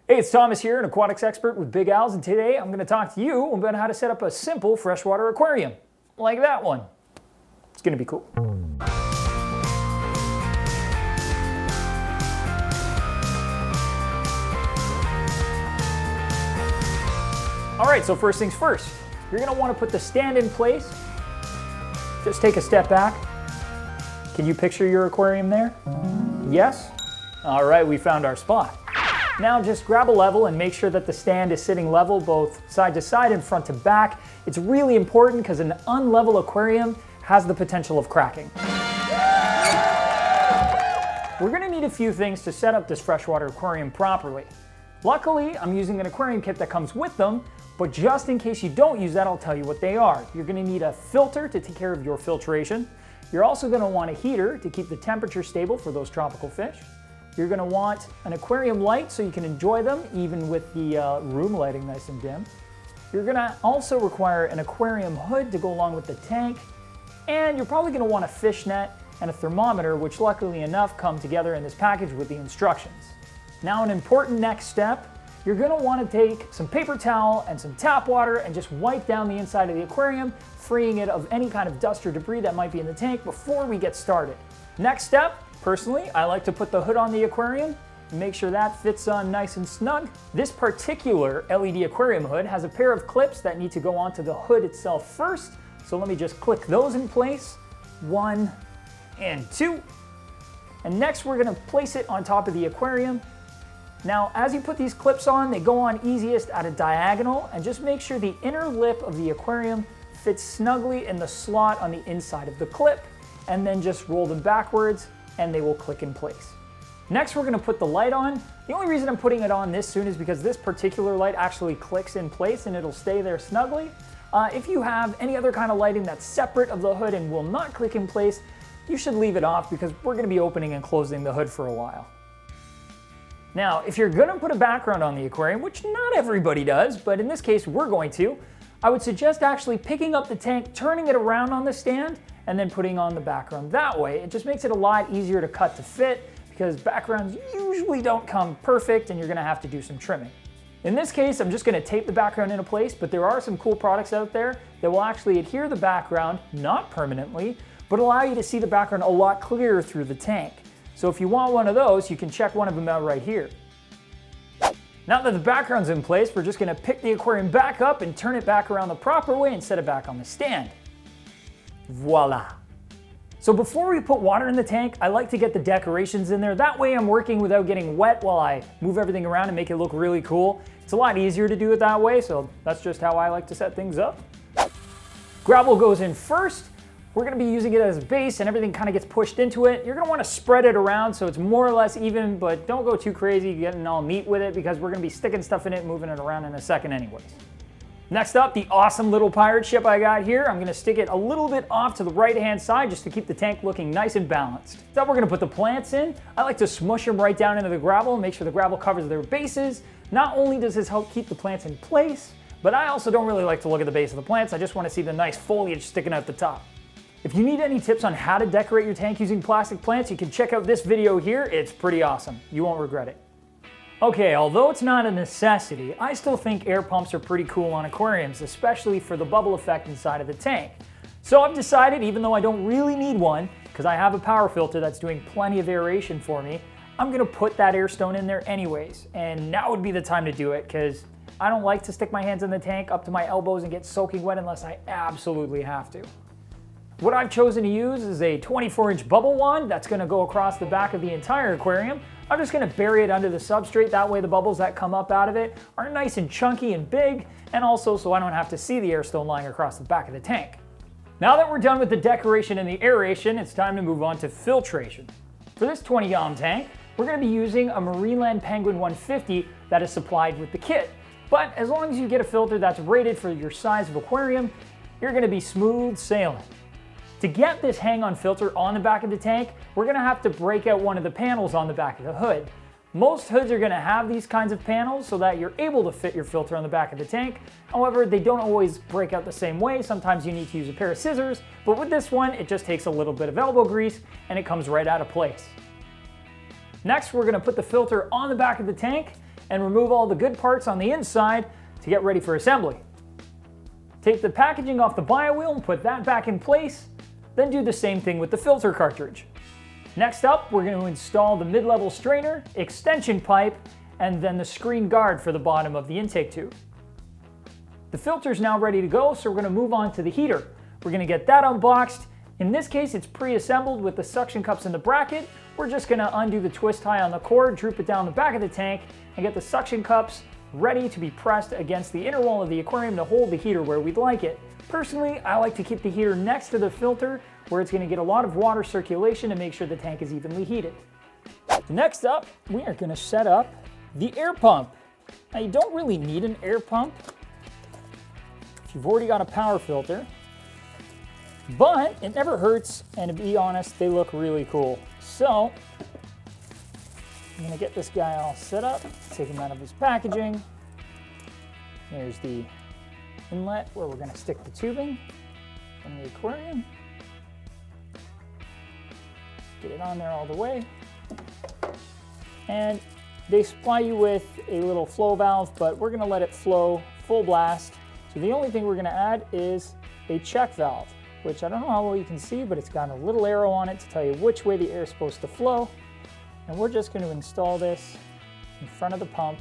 Hey, it's Thomas here, an aquatics expert with Big Al's, and today I'm going to talk to you about how to set up a simple freshwater aquarium, like that one. It's going to be cool. All right, so first things first, you're going to want to put the stand in place. Just take a step back. Can you picture your aquarium there? Yes? All right, we found our spot. Now just grab a level and make sure that the stand is sitting level both side to side and front to back. It's really important because an unlevel aquarium has the potential of cracking. We're going to need a few things to set up this freshwater aquarium properly. Luckily, I'm using an aquarium kit that comes with them, but just in case you don't use that, I'll tell you what they are. You're going to need a filter to take care of your filtration. You're also going to want a heater to keep the temperature stable for those tropical fish. You're going to want an aquarium light so you can enjoy them even with the room lighting nice and dim. You're going to also require an aquarium hood to go along with the tank. And you're probably going to want a fish net and a thermometer, which luckily enough come together in this package with the instructions. Now an important next step, you're going to want to take some paper towel and some tap water and just wipe down the inside of the aquarium, freeing it of any kind of dust or debris that might be in the tank before we get started. Next step, personally, I like to put the hood on the aquarium and make sure that fits on nice and snug. This particular LED aquarium hood has a pair of clips that need to go onto the hood itself first. So let me just click those in place. 1 and 2. And next we're going to place it on top of the aquarium. Now, as you put these clips on, they go on easiest at a diagonal, and just make sure the inner lip of the aquarium fits snugly in the slot on the inside of the clip, and then just roll them backwards and they will click in place. Next, we're going to put the light on. The only reason I'm putting it on this soon is because this particular light actually clicks in place and it'll stay there snugly. If you have any other kind of lighting that's separate of the hood and will not click in place, you should leave it off because we're going to be opening and closing the hood for a while. Now, if you're going to put a background on the aquarium, which not everybody does, but in this case we're going to, I would suggest actually picking up the tank, turning it around on the stand, and then putting on the background that way. It just makes it a lot easier to cut to fit because backgrounds usually don't come perfect and you're going to have to do some trimming. In this case, I'm just going to tape the background into place, but there are some cool products out there that will actually adhere the background, not permanently, but allow you to see the background a lot clearer through the tank. So if you want one of those, you can check one of them out right here. Now that the background's in place, we're just going to pick the aquarium back up and turn it back around the proper way and set it back on the stand. Voila. So before we put water in the tank, I like to get the decorations in there. That way I'm working without getting wet while I move everything around and make it look really cool. It's a lot easier to do it that way, so that's just how I like to set things up. Gravel goes in first. We're going to be using it as a base and everything kind of gets pushed into it. You're going to want to spread it around so it's more or less even, but don't go too crazy getting all neat with it because we're going to be sticking stuff in it and moving it around in a second anyways. Next up, the awesome little pirate ship I got here. I'm going to stick it a little bit off to the right-hand side just to keep the tank looking nice and balanced. Now we're going to put the plants in. I like to smush them right down into the gravel and make sure the gravel covers their bases. Not only does this help keep the plants in place, but I also don't really like to look at the base of the plants. I just want to see the nice foliage sticking out the top. If you need any tips on how to decorate your tank using plastic plants, you can check out this video here. It's pretty awesome. You won't regret it. Okay, although it's not a necessity, I still think air pumps are pretty cool on aquariums, especially for the bubble effect inside of the tank. So I've decided, even though I don't really need one, because I have a power filter that's doing plenty of aeration for me, I'm going to put that air stone in there anyways. And now would be the time to do it, because I don't like to stick my hands in the tank up to my elbows and get soaking wet unless I absolutely have to. What I've chosen to use is a 24-inch bubble wand that's going to go across the back of the entire aquarium. I'm just going to bury it under the substrate, that way the bubbles that come up out of it are nice and chunky and big, and also so I don't have to see the air stone lying across the back of the tank. Now that we're done with the decoration and the aeration, it's time to move on to filtration. For this 20-gallon tank, we're going to be using a Marineland Penguin 150 that is supplied with the kit. But as long as you get a filter that's rated for your size of aquarium, you're going to be smooth sailing. To get this hang-on filter on the back of the tank, we're going to have to break out one of the panels on the back of the hood. Most hoods are going to have these kinds of panels so that you're able to fit your filter on the back of the tank. However, they don't always break out the same way. Sometimes you need to use a pair of scissors, but with this one, it just takes a little bit of elbow grease and it comes right out of place. Next, we're going to put the filter on the back of the tank and remove all the good parts on the inside to get ready for assembly. Take the packaging off the bio-wheel and put that back in place, then do the same thing with the filter cartridge. Next up, we're going to install the mid-level strainer, extension pipe, and then the screen guard for the bottom of the intake tube. The filter's now ready to go, so we're going to move on to the heater. We're going to get that unboxed. In this case, it's pre-assembled with the suction cups in the bracket. We're just going to undo the twist tie on the cord, droop it down the back of the tank, and get the suction cups ready to be pressed against the inner wall of the aquarium to hold the heater where we'd like it. Personally, I like to keep the heater next to the filter where it's going to get a lot of water circulation to make sure the tank is evenly heated. Next up, we are going to set up the air pump. Now you don't really need an air pump if you've already got a power filter, but it never hurts, and to be honest, they look really cool. So I'm going to get this guy all set up, take him out of his packaging. Here's the inlet where we're going to stick the tubing from the aquarium. Get it on there all the way. And they supply you with a little flow valve, but we're going to let it flow full blast. So the only thing we're going to add is a check valve, which I don't know how well you can see, but it's got a little arrow on it to tell you which way the air is supposed to flow. And we're just going to install this in front of the pump.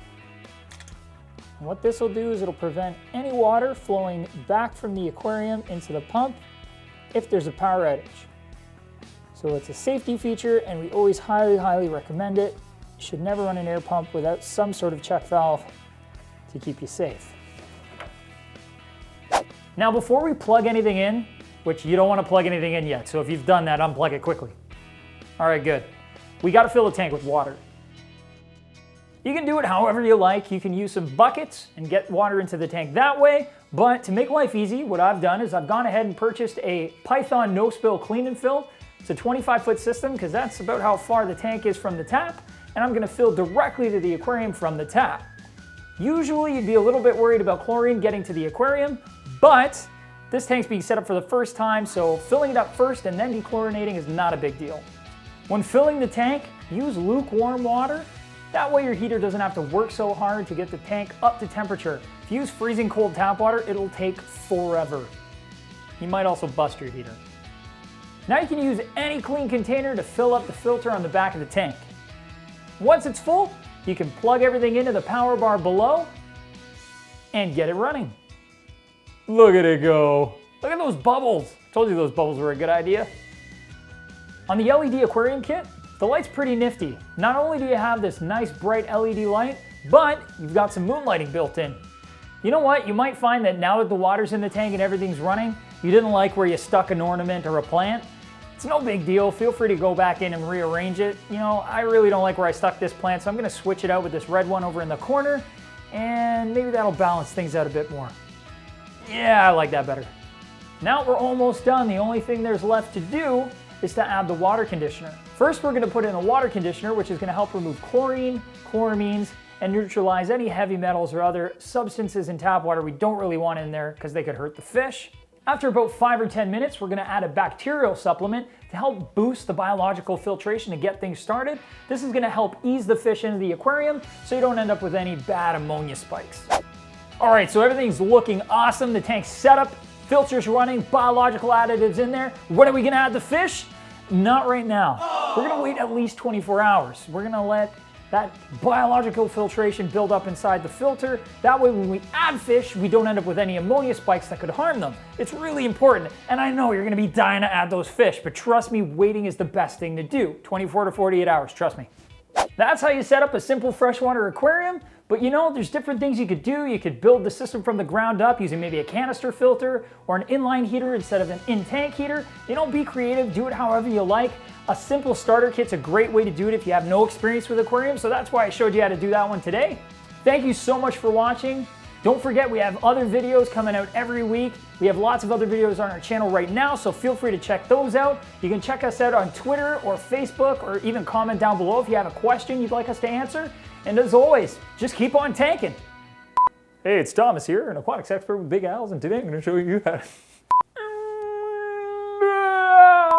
And what this will do is it'll prevent any water flowing back from the aquarium into the pump if there's a power outage. So it's a safety feature, and we always highly recommend it. You should never run an air pump without some sort of check valve to keep you safe. Now before we plug anything in, which you don't want to plug anything in yet, so if you've done that, unplug it quickly. All right, good. We got to fill the tank with water. You can do it however you like. You can use some buckets and get water into the tank that way, but to make life easy, what I've done is I've gone ahead and purchased a Python no-spill clean and fill. It's a 25-foot system because that's about how far the tank is from the tap, and I'm going to fill directly to the aquarium from the tap. Usually you'd be a little bit worried about chlorine getting to the aquarium, but this tank's being set up for the first time, so filling it up first and then dechlorinating is not a big deal. When filling the tank, use lukewarm water. That way your heater doesn't have to work so hard to get the tank up to temperature. If you use freezing cold tap water, it'll take forever. You might also bust your heater. Now you can use any clean container to fill up the filter on the back of the tank. Once it's full, you can plug everything into the power bar below and get it running. Look at it go. Look at those bubbles. I told you those bubbles were a good idea. On the LED Aquarium Kit, the light's pretty nifty. Not only do you have this nice bright LED light, but you've got some moonlighting built in. You know what? You might find that now that the water's in the tank and everything's running, you didn't like where you stuck an ornament or a plant. It's no big deal. Feel free to go back in and rearrange it. You know, I really don't like where I stuck this plant, so I'm going to switch it out with this red one over in the corner, and maybe that'll balance things out a bit more. Yeah, I like that better. Now we're almost done. The only thing there's left to do is to add the water conditioner. First, we're going to put in a water conditioner, which is going to help remove chlorine, chloramines, and neutralize any heavy metals or other substances in tap water we don't really want in there because they could hurt the fish. After about 5 or 10 minutes, we're going to add a bacterial supplement to help boost the biological filtration to get things started. This is going to help ease the fish into the aquarium so you don't end up with any bad ammonia spikes. All right, so everything's looking awesome. The tank's set up, filters running, biological additives in there. When are we going to add the fish? Not right now. We're going to wait at least 24 hours. We're going to let that biological filtration build up inside the filter. That way when we add fish, we don't end up with any ammonia spikes that could harm them. It's really important. And I know you're going to be dying to add those fish, but trust me, waiting is the best thing to do. 24 to 48 hours, trust me. That's how you set up a simple freshwater aquarium. But you know, there's different things you could do. You could build the system from the ground up using maybe a canister filter or an inline heater instead of an in-tank heater. You know, be creative, do it however you like. A simple starter kit's a great way to do it if you have no experience with aquariums, so that's why I showed you how to do that one today. Thank you so much for watching. Don't forget, we have other videos coming out every week. We have lots of other videos on our channel right now, so feel free to check those out. You can check us out on Twitter or Facebook, or even comment down below if you have a question you'd like us to answer. And as always, just keep on tanking. Hey, it's Thomas here, an aquatics expert with Big Owls, and today I'm going to show you how to...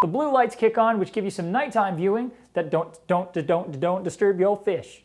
The blue lights kick on, which give you some nighttime viewing that don't disturb your fish.